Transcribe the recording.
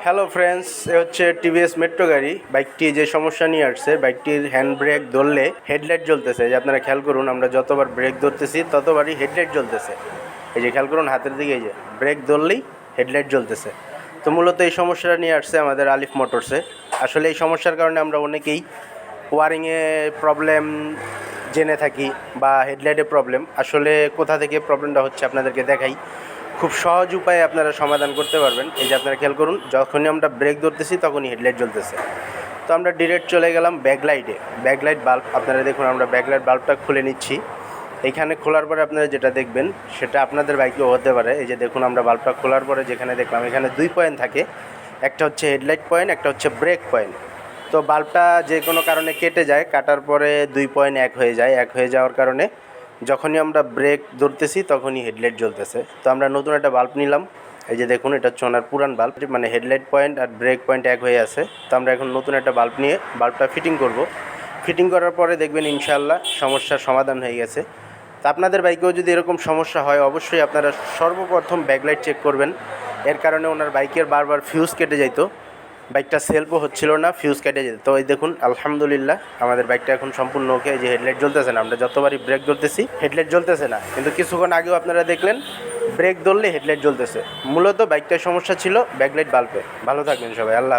Hello friends, এ হচ্ছে TVS metro গাড়ি। বাইকটি যে সমস্যা নিয়ে আসছে, বাইকটির হ্যান্ড ব্রেক ধরলে হেডলাইট জ্বলতেছে। এই যে আপনারা খেয়াল করুন, আমরা যতবার ব্রেক ধরতেছি ততবারই হেডলাইট জ্বলতেছে। এই যে খেয়াল করুন হাতের দিকে, এই যে ব্রেক ধরলেই হেডলাইট জ্বলতেছে। তো মূলত এই সমস্যাটা নিয়ে আসছে আমাদের আলিফ মোটরসে। আসলে এই সমস্যার কারণে আমরা অনেকেই ওয়ারিংয়ে প্রবলেম জেনে থাকি বা হেডলাইটে প্রবলেম। আসলে কোথা থেকে প্রবলেমটা হচ্ছে আপনাদেরকে দেখাই। খুব সহজ উপায়ে আপনারা সমাধান করতে পারবেন। এই যে আপনারা খেয়াল করুন, যখনই আমরা ব্রেক ধরতেছি তখনই হেডলাইট জ্বলতেছে। তো আমরা ডিরেক্ট চলে গেলাম ব্যাকলাইটে। ব্যাকলাইট বাল্ব, আপনারা দেখুন আমরা ব্যাকলাইট বাল্বটা খুলে নিচ্ছি। এইখানে খোলার পরে আপনারা যেটা দেখবেন সেটা আপনাদের বাইকেও হতে পারে। এই যে দেখুন, আমরা বাল্বটা খোলার পরে যেখানে দেখলাম এখানে 2 পয়েন্ট থাকে। একটা হচ্ছে হেডলাইট পয়েন্ট, একটা হচ্ছে ব্রেক পয়েন্ট। তো বাল্বটা যে কোনো কারণে কেটে যায়, কাটার পরে 2 পয়েন্ট এক হয়ে যায়। এক হয়ে যাওয়ার কারণে যখনই আমরা ব্রেক ধরতেছি তখনই হেডলাইট জ্বলতেছে। তো আমরা নতুন একটা বাল্ব নিলাম। এই যে দেখুন, এটা হচ্ছে ওনার পুরান বাল্ব, মানে হেডলাইট পয়েন্ট আর ব্রেক পয়েন্ট এক হয়ে আছে। তো আমরা এখন নতুন একটা বাল্ব নিয়ে বাল্বটা ফিটিং করব। ফিটিং করার পরে দেখবেন ইনশাআল্লাহ সমস্যার সমাধান হয়ে গেছে। তো আপনাদের বাইকেও যদি এরকম সমস্যা হয়, অবশ্যই আপনারা সর্বপ্রথম ব্যাকলাইট চেক করবেন। এর কারণে ওনার বাইকের বারবার ফিউজ কেটে যাইতো, বাইকটা সেলফও হচ্ছিল না, ফিউজ কেটে যেত। তো এই দেখুন আলহামদুলিল্লাহ আমাদের বাইকটা এখন সম্পূর্ণ ওকে। যে হেডলাইট জ্বলতেছে না, আমরা যতবারই ব্রেক ধরতেছি হেডলাইট জ্বলতেছে না, কিন্তু কিছুক্ষণ আগেও আপনারা দেখলেন ব্রেক ধরলে হেডলাইট জ্বলতেছে। মূলত বাইকটার সমস্যা ছিল ব্যাকলাইট বাল্বে। ভালো থাকবেন সবাই, আল্লাহ।